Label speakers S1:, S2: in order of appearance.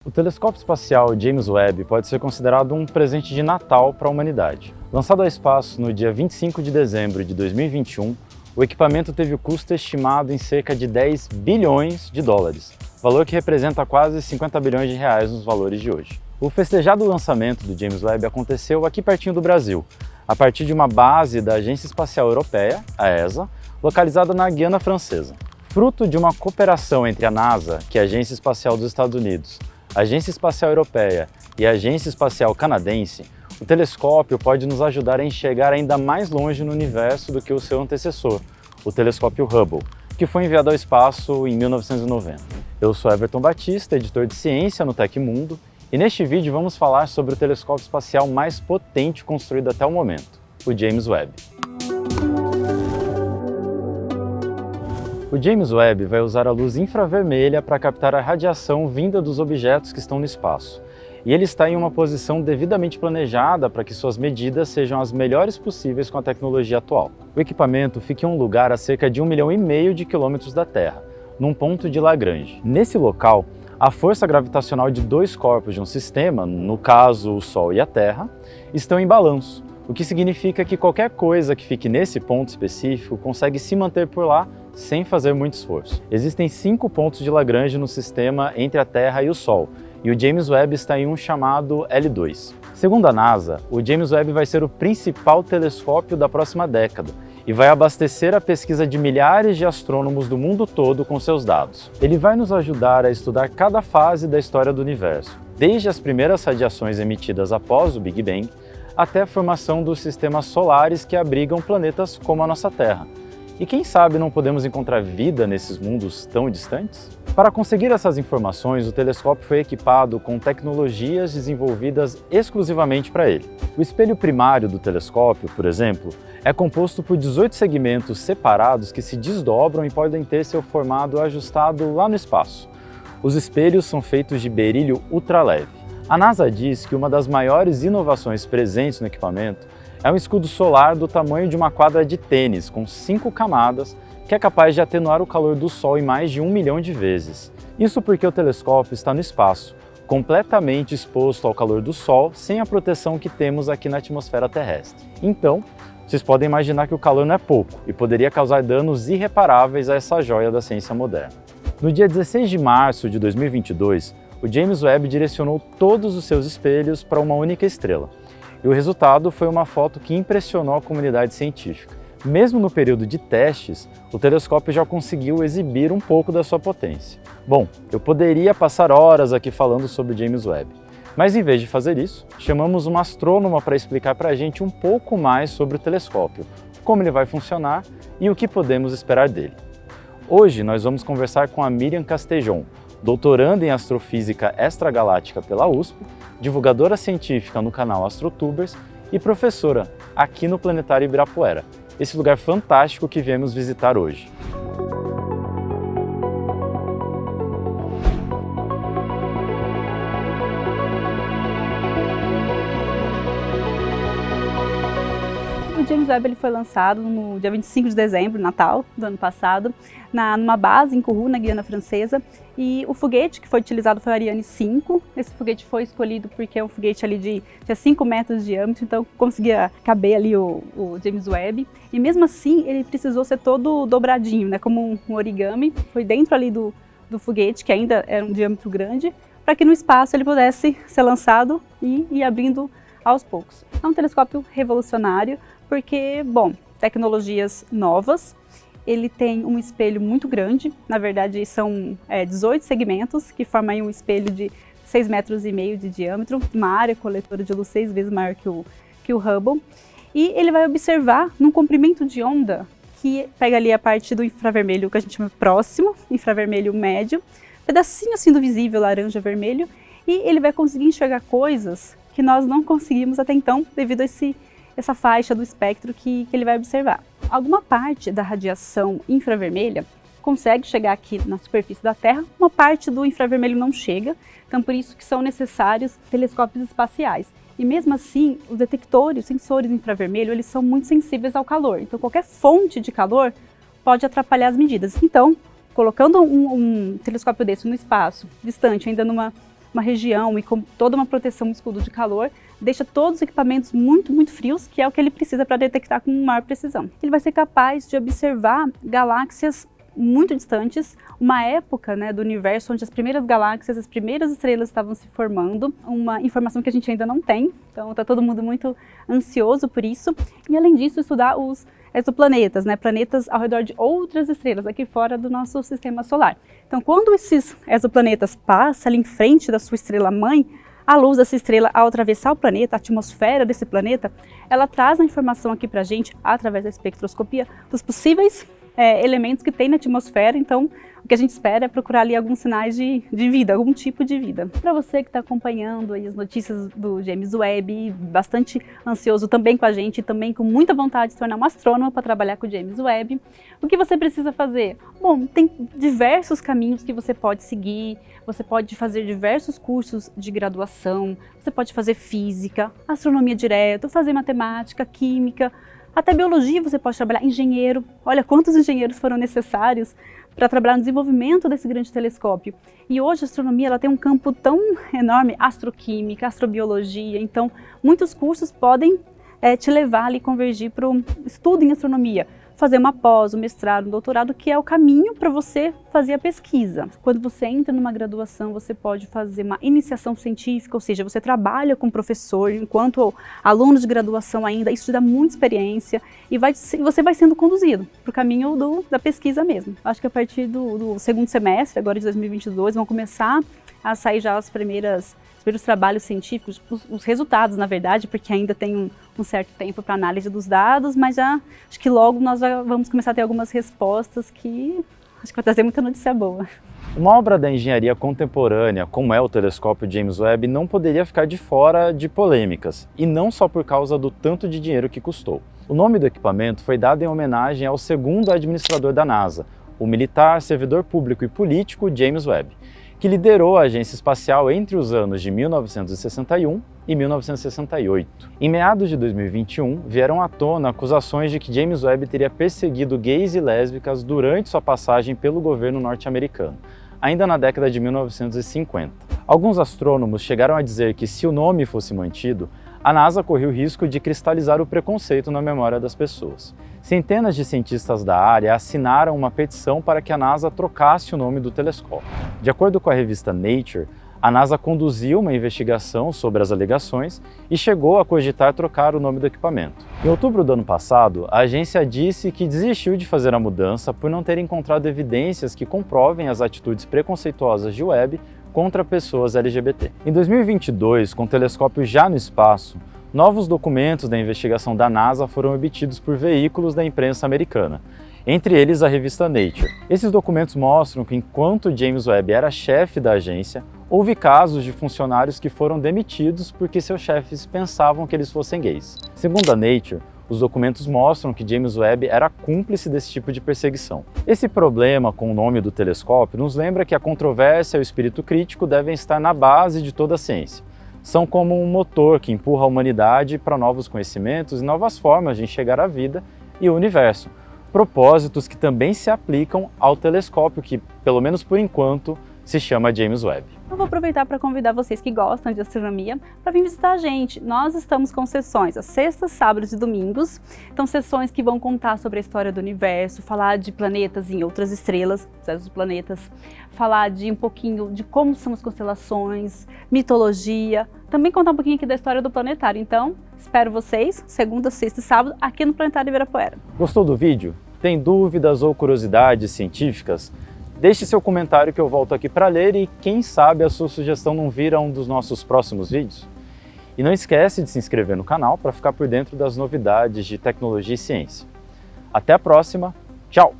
S1: O telescópio espacial James Webb pode ser considerado um presente de Natal para a humanidade. Lançado ao espaço no dia 25 de dezembro de 2021, o equipamento teve o custo estimado em cerca de 10 bilhões de dólares, valor que representa quase 50 bilhões de reais nos valores de hoje. O festejado lançamento do James Webb aconteceu aqui pertinho do Brasil, a partir de uma base da Agência Espacial Europeia, a ESA, localizada na Guiana Francesa. Fruto de uma cooperação entre a NASA, que é a Agência Espacial dos Estados Unidos, a Agência Espacial Europeia e a Agência Espacial Canadense, o telescópio pode nos ajudar a enxergar ainda mais longe no universo do que o seu antecessor, o telescópio Hubble, que foi enviado ao espaço em 1990. Eu sou Everton Batista, editor de ciência no Tecmundo, e neste vídeo vamos falar sobre o telescópio espacial mais potente construído até o momento, o James Webb. O James Webb vai usar a luz infravermelha para captar a radiação vinda dos objetos que estão no espaço. E ele está em uma posição devidamente planejada para que suas medidas sejam as melhores possíveis com a tecnologia atual. O equipamento fica em um lugar a cerca de 1,5 milhão de quilômetros da Terra, num ponto de Lagrange. Nesse local, a força gravitacional de dois corpos de um sistema, no caso o Sol e a Terra, estão em balanço, o que significa que qualquer coisa que fique nesse ponto específico consegue se manter por lá sem fazer muito esforço. Existem 5 pontos de Lagrange no sistema entre a Terra e o Sol, e o James Webb está em um chamado L2. Segundo a NASA, o James Webb vai ser o principal telescópio da próxima década e vai abastecer a pesquisa de milhares de astrônomos do mundo todo com seus dados. Ele vai nos ajudar a estudar cada fase da história do universo, desde as primeiras radiações emitidas após o Big Bang, até a formação dos sistemas solares que abrigam planetas como a nossa Terra. E quem sabe não podemos encontrar vida nesses mundos tão distantes? Para conseguir essas informações, o telescópio foi equipado com tecnologias desenvolvidas exclusivamente para ele. O espelho primário do telescópio, por exemplo, é composto por 18 segmentos separados que se desdobram e podem ter seu formato ajustado lá no espaço. Os espelhos são feitos de berílio ultraleve. A NASA diz que uma das maiores inovações presentes no equipamento é um escudo solar do tamanho de uma quadra de tênis, com 5 camadas, que é capaz de atenuar o calor do Sol em mais de 1 milhão de vezes. Isso porque o telescópio está no espaço, completamente exposto ao calor do Sol, sem a proteção que temos aqui na atmosfera terrestre. Então, vocês podem imaginar que o calor não é pouco e poderia causar danos irreparáveis a essa joia da ciência moderna. No dia 16 de março de 2022, o James Webb direcionou todos os seus espelhos para uma única estrela. E o resultado foi uma foto que impressionou a comunidade científica. Mesmo no período de testes, o telescópio já conseguiu exibir um pouco da sua potência. Bom, eu poderia passar horas aqui falando sobre o James Webb, mas em vez de fazer isso, chamamos uma astrônoma para explicar para a gente um pouco mais sobre o telescópio, como ele vai funcionar e o que podemos esperar dele. Hoje nós vamos conversar com a Miriam Castejon, doutoranda em Astrofísica Extragaláctica pela USP, divulgadora científica no canal AstroTubers e professora aqui no Planetário Ibirapuera, esse lugar fantástico que viemos visitar hoje.
S2: O James Webb ele foi lançado no dia 25 de dezembro, Natal, do ano passado, numa base em Kourou, na Guiana Francesa, e o foguete que foi utilizado foi o Ariane 5. Esse foguete foi escolhido porque é um foguete ali de 5 metros de diâmetro, então conseguia caber ali o James Webb, e mesmo assim ele precisou ser todo dobradinho, né, como um origami, foi dentro ali do foguete, que ainda era um diâmetro grande, para que no espaço ele pudesse ser lançado e ir abrindo aos poucos. É um telescópio revolucionário, porque, bom, tecnologias novas, ele tem um espelho muito grande, na verdade são 18 segmentos que formam aí um espelho de 6,5 metros de diâmetro, uma área coletora de luz 6 vezes maior que o Hubble, e ele vai observar num comprimento de onda que pega ali a parte do infravermelho que a gente chama próximo, infravermelho médio, pedacinho assim do visível laranja-vermelho, e ele vai conseguir enxergar coisas que nós não conseguimos até então devido a essa faixa do espectro que ele vai observar. Alguma parte da radiação infravermelha consegue chegar aqui na superfície da Terra, uma parte do infravermelho não chega, então por isso que são necessários telescópios espaciais. E mesmo assim, os detectores, sensores infravermelho, eles são muito sensíveis ao calor, então qualquer fonte de calor pode atrapalhar as medidas. Então, colocando um telescópio desse no espaço, distante, ainda uma região e com toda uma proteção, um escudo de calor, deixa todos os equipamentos muito, muito frios, que é o que ele precisa para detectar com maior precisão. Ele vai ser capaz de observar galáxias muito distantes, uma época, né, do universo onde as primeiras galáxias, as primeiras estrelas estavam se formando, uma informação que a gente ainda não tem, então está todo mundo muito ansioso por isso. E além disso, estudar os exoplanetas, né, planetas ao redor de outras estrelas aqui fora do nosso sistema solar. Então, quando esses exoplanetas passam ali em frente da sua estrela-mãe, a luz dessa estrela, ao atravessar o planeta, a atmosfera desse planeta, ela traz a informação aqui para a gente, através da espectroscopia, dos possíveis elementos que tem na atmosfera. Então, o que a gente espera é procurar ali alguns sinais de vida, algum tipo de vida. Para você que está acompanhando aí as notícias do James Webb, bastante ansioso também com a gente, também com muita vontade de se tornar um astrônomo para trabalhar com o James Webb, o que você precisa fazer? Bom, tem diversos caminhos que você pode seguir, você pode fazer diversos cursos de graduação, você pode fazer física, astronomia direto, fazer matemática, química, até biologia você pode trabalhar, engenheiro. Olha quantos engenheiros foram necessários para trabalhar no desenvolvimento desse grande telescópio. E hoje a astronomia ela tem um campo tão enorme, astroquímica, astrobiologia, então muitos cursos podem te levar ali, convergir para o estudo em astronomia. Fazer uma pós, um mestrado, um doutorado, que é o caminho para você fazer a pesquisa. Quando você entra numa graduação, você pode fazer uma iniciação científica, ou seja, você trabalha com o professor enquanto aluno de graduação ainda, isso te dá muita experiência e você vai sendo conduzido para o caminho da pesquisa mesmo. Acho que a partir do segundo semestre, agora de 2022, vão começar a sair já os primeiros trabalhos científicos, os resultados, na verdade, porque ainda tem um certo tempo para análise dos dados, mas já acho que logo nós já vamos começar a ter algumas respostas que acho que vai trazer muita notícia boa.
S1: Uma obra da engenharia contemporânea, como é o telescópio James Webb, não poderia ficar de fora de polêmicas, e não só por causa do tanto de dinheiro que custou. O nome do equipamento foi dado em homenagem ao segundo administrador da NASA, o militar, servidor público e político James Webb, que liderou a agência espacial entre os anos de 1961 e 1968. Em meados de 2021, vieram à tona acusações de que James Webb teria perseguido gays e lésbicas durante sua passagem pelo governo norte-americano, ainda na década de 1950. Alguns astrônomos chegaram a dizer que, se o nome fosse mantido, a NASA corria o risco de cristalizar o preconceito na memória das pessoas. Centenas de cientistas da área assinaram uma petição para que a NASA trocasse o nome do telescópio. De acordo com a revista Nature, a NASA conduziu uma investigação sobre as alegações e chegou a cogitar trocar o nome do equipamento. Em outubro do ano passado, a agência disse que desistiu de fazer a mudança por não ter encontrado evidências que comprovem as atitudes preconceituosas de Webb contra pessoas LGBT. Em 2022, com o telescópio já no espaço, novos documentos da investigação da NASA foram obtidos por veículos da imprensa americana, entre eles a revista Nature. Esses documentos mostram que, enquanto James Webb era chefe da agência, houve casos de funcionários que foram demitidos porque seus chefes pensavam que eles fossem gays. Segundo a Nature, os documentos mostram que James Webb era cúmplice desse tipo de perseguição. Esse problema com o nome do telescópio nos lembra que a controvérsia e o espírito crítico devem estar na base de toda a ciência. São como um motor que empurra a humanidade para novos conhecimentos e novas formas de enxergar a vida e o universo. Propósitos que também se aplicam ao telescópio que, pelo menos por enquanto, se chama James Webb.
S2: Eu vou aproveitar para convidar vocês que gostam de astronomia para vir visitar a gente. Nós estamos com sessões às sextas, sábados e domingos. Então, sessões que vão contar sobre a história do universo, falar de planetas em outras estrelas, os planetas, falar de um pouquinho de como são as constelações, mitologia, também contar um pouquinho aqui da história do planetário. Então, espero vocês, segunda, sexta e sábado, aqui no Planetário Ibirapuera.
S1: Gostou do vídeo? Tem dúvidas ou curiosidades científicas? Deixe seu comentário que eu volto aqui para ler e quem sabe a sua sugestão não vira um dos nossos próximos vídeos. E não esquece de se inscrever no canal para ficar por dentro das novidades de tecnologia e ciência. Até a próxima, tchau!